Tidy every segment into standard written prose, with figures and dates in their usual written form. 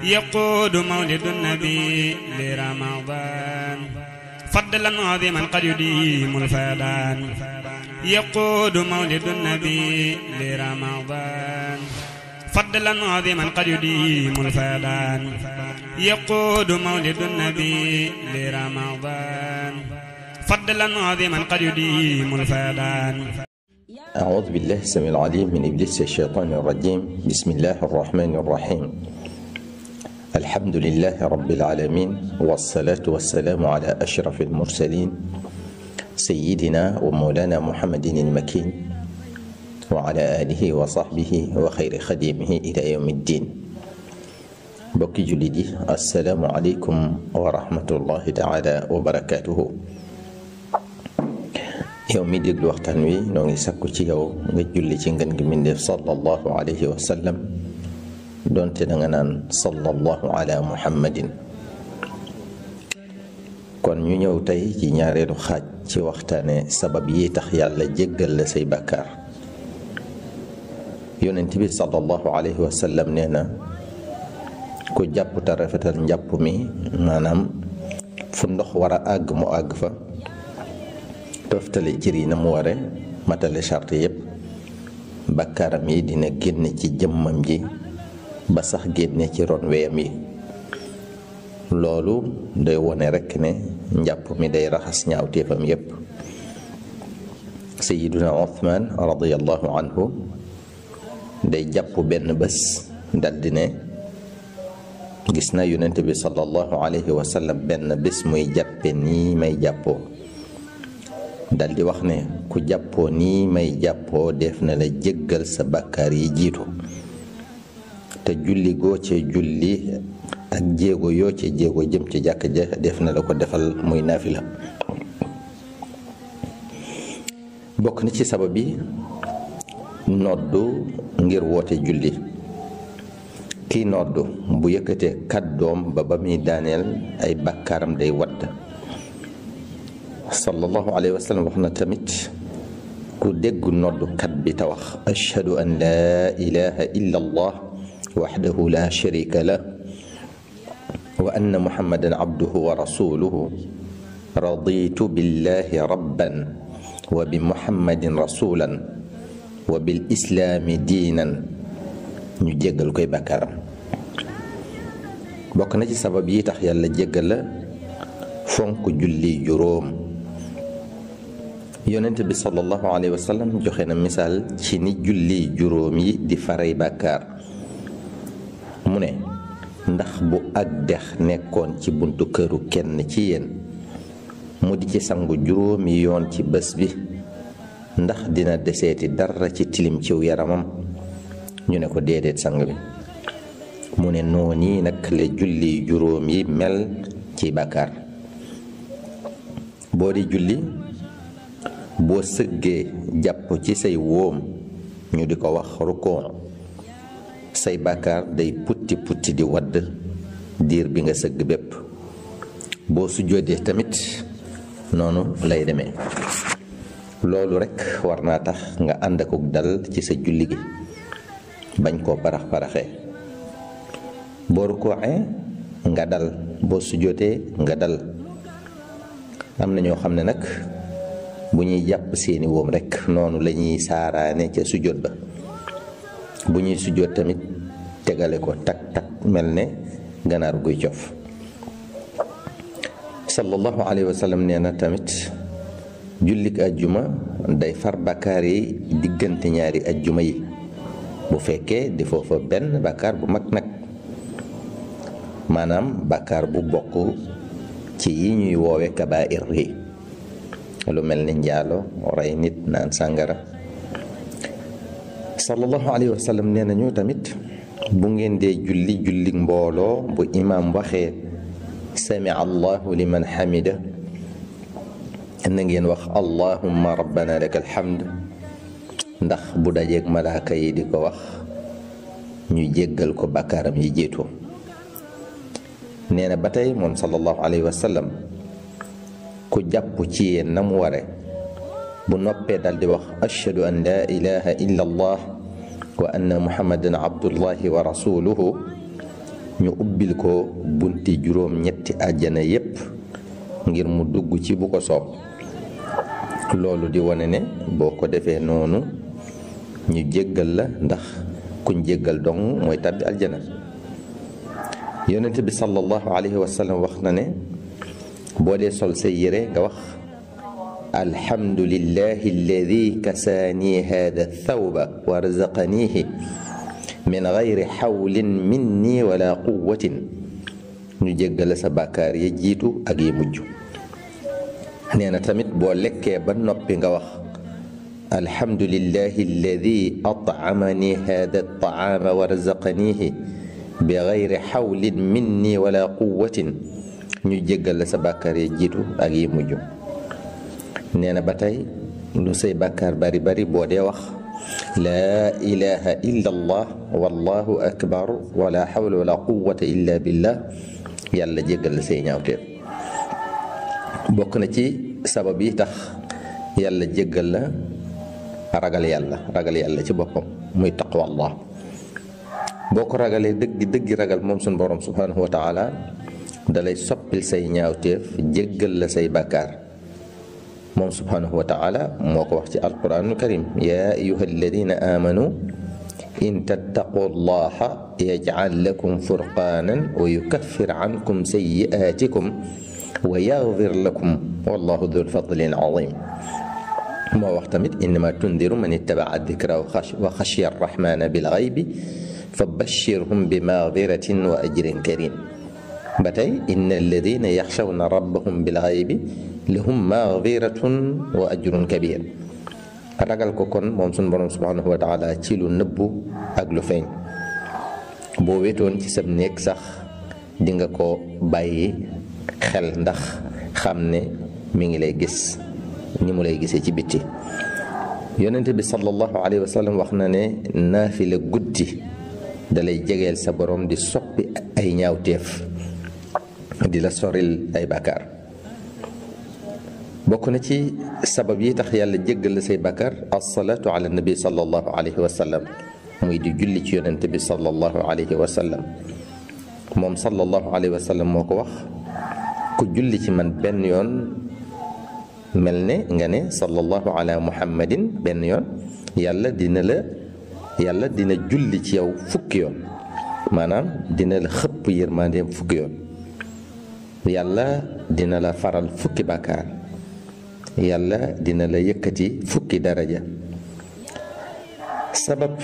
يقود مولد النبي لرمضان فضلا عظيما قد يديم الفيضان يقود مولد النبي لرمضان فضلا عظيما قد يديم الفيضان يقود مولد النبي لرمضان فضلا عظيما قد يديم الفيضان. أعوذ بالله السميع العليم من إبليس الشيطان الرجيم. بسم الله الرحمن الرحيم. الحمد لله رب العالمين، والصلاة والسلام على أشرف المرسلين سيدنا ومولانا محمد المكين وعلى آله وصحبه وخير خديمه إلى يوم الدين. بوكي جلدي، السلام عليكم ورحمة الله تعالى وبركاته. يومي ديغلو waxtaan wi noo ngi sakku ci yow nga julli ci ngeen gi mindeef sallallahu alayhi wa sallam, donte da nga naan sallallahu ala muhammadin. kon ñu ñëw tey ci ñaareelu xaaj ci waxtaane sabab yi tax yàlla jéggal la say bàkkaar. yonent bi sallallahu alayhi wa sallam nee na ku jàpp te rafetal njàpp mi, maanaam fu ndox war a àgg mu àgg fa, toftale cër yi na mu ware, matale charte yépp, bakkaaram yi dina génne ci jëmmam ji ba sax génne ci ron weyam yi. loolu day wone rekk ne njàpp mi day raxas ñaawteefam yépp. Sayyiduna Uthman radiyallahu anhu day jàpp benn bés daldi ne gis na yonent bi sallallahu alayhi wa sallam benn bés muy jàppe nii may jàppoo, daldi wax ne ku jàppoo nii may jàppoo def na la jéggal sa bàkkaar yi jiitu, te julli goo ci julli ak jéego yoo ci jéego jëm ci jàkk ja def na la ko defal muy naafila. bokk na ci sabab bi noddu ngir woote julli. kii noddu bu yëkkatee kàddoom ba muy daaneel ay bàkkaaram day wadd. sallallahu alayhi wa sallam wax na tamit ku dégg noddukat bi te wax ashhadu an laa ilaha illa allah wahdahu la sharika lah wa anna muhammadan abduhu wa rasuluhu raditu billahi rabban wa bi muhammadin rasulan wa bil islaami diinan, ñu jéggal koy bàkkaaram. bokk na ci sabab yi tax yàlla jéggal la fonk julli juróom. yonent bi sallallahu alayhi wa sallam joxe na misaal ci ni julli juróom yi di faray bàkkaar. mu ne ndax bu ak dex nekkoon ci buntu këru kenn ci yéen mu di ci sangu juróomi yoon ci bés bi, ndax dina deseeti dara ci tilim ciw yaramam? ñu ne ko déedéet sang bi. mu ne noonu nag la julli juróom yi mel ci bàkkaar. boo di julli, boo sëggee jàpp ci say wóom, ñu di ko wax rukoo, say bàkkaar day putti putti di wadd diir bi nga sëgg bépp. boo sujjóotee tamit noonu lay demee. loolu rekk war naa tax nga ànd ak dal ci sa julli gi, bañ koo parax paraxee. boo rukooee nga dal, boo sujjóotee nga dal. am na ñoo xam ne nag bu ñuy jàpp seeni woom rekk noonu la ñuy saaraane ca sujjóot ba. bu ñuy sujjóot tamit tegale ko tak tak mel ne ganaar guy cof. sallallahu alayhi wa sallam nee na tamit jullik ajjuma day far bàkkaar yi diggante ñaari ajjuma yi, bu fekkee di foofa benn bàkkaar bu mag nag, maanaam bàkkaar bu bokk ci yi ñuy woowe kabaa'ir yi, lu mel ni njaalo, rey nit, naan sàngara. sallallahu alayhi wa sallam nee nañu tamit bu ngeen dee julli julli mbooloo, bu imaam waxee sami allahu liman hamida, na ngeen wax allahumma rabbana lakal hamd, ndax bu dajeeg malaaka yi di ko wax ñu jéggal ko bàkkaaram yi jiitu. nee na ba tey moom sallallahu alayhi wa sallam ku jàpp ci yéen na mu ware, bu noppee dal di wax ashhadu an laa ilaha illa allah wa anna muhammadan abdullahi wa rasuluhu, ñu ubbil ko bunti juróom ñetti àjjana yépp ngir mu dugg ci bu ko soob. loolu di wane ne boo ko defee noonu ñu jéggal la, ndax kuñ jéggal dong mooy tàbbi aljana. yonent bi sallallahu alayhi wa sallam wax na ne boo dee sol say yére nga wax alhamdulillahi alladi kasaani hada thawba wa razaqanihi min gayri xawlin minni wala quwatin, ñu jéggale sa bàkkaar ya jiitu ak yi mujj. nee na tamit boo lekkee ba noppi nga wax alhamdulillahi alladi at'amani hada at-ta'ama wa razaqanihi bi gayri xawlin minni wala quwatin, ñu jéggale sa bàkkaar ya jiitu ak yi mujj. nee na ba tey lu say bàkkaar bari bari boo dee wax laa ilaha illa allah wallahu akbar wala hawla wala quwwata illa billah, yàlla jéggal la say ñaawteef. bokk na ci sabab yi tax yàlla jéggal la ragal yàlla ci boppam muy taqwa allah. boo ko ragalee dëggi ragal moom suñu borom subhanahu wa taala dalay soppil say ñaawteef, jéggal la say bàkkaar. moom subhanahu wa taala moo ko wax ci alquranul karim, yaa ayuha alladina amanu in tattaqu llaha yajcal lakum furqaanan wa yukaffir ankum sayyi'aatikum wa yaghfir lakum wallahu dul fadlin azim. moo wax tamit innama tundiru man ittabaca dikra wa xashiya arrahmana bilghaybi fa bashirhum bi maghfiratin wa ajrin karim. ba tey inna alladina yaxshawna rabbahum bilghaybi lahum maghfiratun wa ajrun kabir. ragal ko kon moom sunu borom subhanahu wa taala ci lu nëbbu ak lu feeñ. boo wetoon ci sab néeg sax di nga ko bàyyi xel, ndax xam ne mi ngi lay gis ni mu lay gisee ci bitti. yonente bi sallallahu alayhi wa sallam wax na ne naafila guddi dalay jegeel sa borom di soppi ay ñaawteef, di la soril ay bàkkaar. bokk na ci sabab yi tax yàlla jéggal la say bàkkaar as-salaatu ala nabi sallallahu alayhi wa sallam, muy di julli ci yonent bi sallallahu alayhi wa sallam. moom sallallahu alayhi wa sallam moo ko wax, ku julli ci man benn yoon mel ne nga ne sallallahu ala muhammadin benn yoon, yàlla dina julli ci yow fukki yoon, maanaam dina la xëpp yërmandeem fukki yoon. yàlla dina la faral fukki bàkkaar, yàlla dina la yëkkati fukki daraja. sabab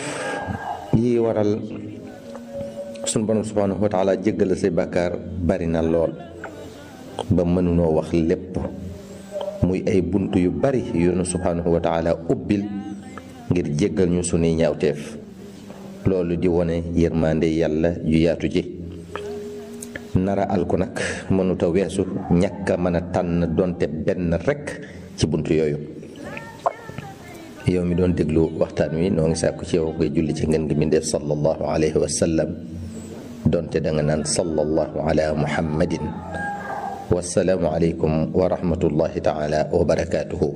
yi waral sunu borom subhanahu wa taala jéggal say bàkkaar bari na lool ba mënunoo wax lépp, muy ay bunt yu bari yu nu subhanahu wa taala ubbil ngir jéggal ñu sunuy ñaawteef. loolu di wone yërmande yàlla ju yaatu ji. nara alku nag mënuta weesu ñàkk a mën a tànn donte benn rekk ci bunt yooyu. yow mi doon déglu waxtaan wi noo ngi sàkku ci yow koy julli ci ngeen gi mbindéef sallallahu alayhi wa sallam, donte da nga naan sallallahu ala muhammadin. wassalaamu aleykum wa rahmatullahi taala wa barakaatuhu.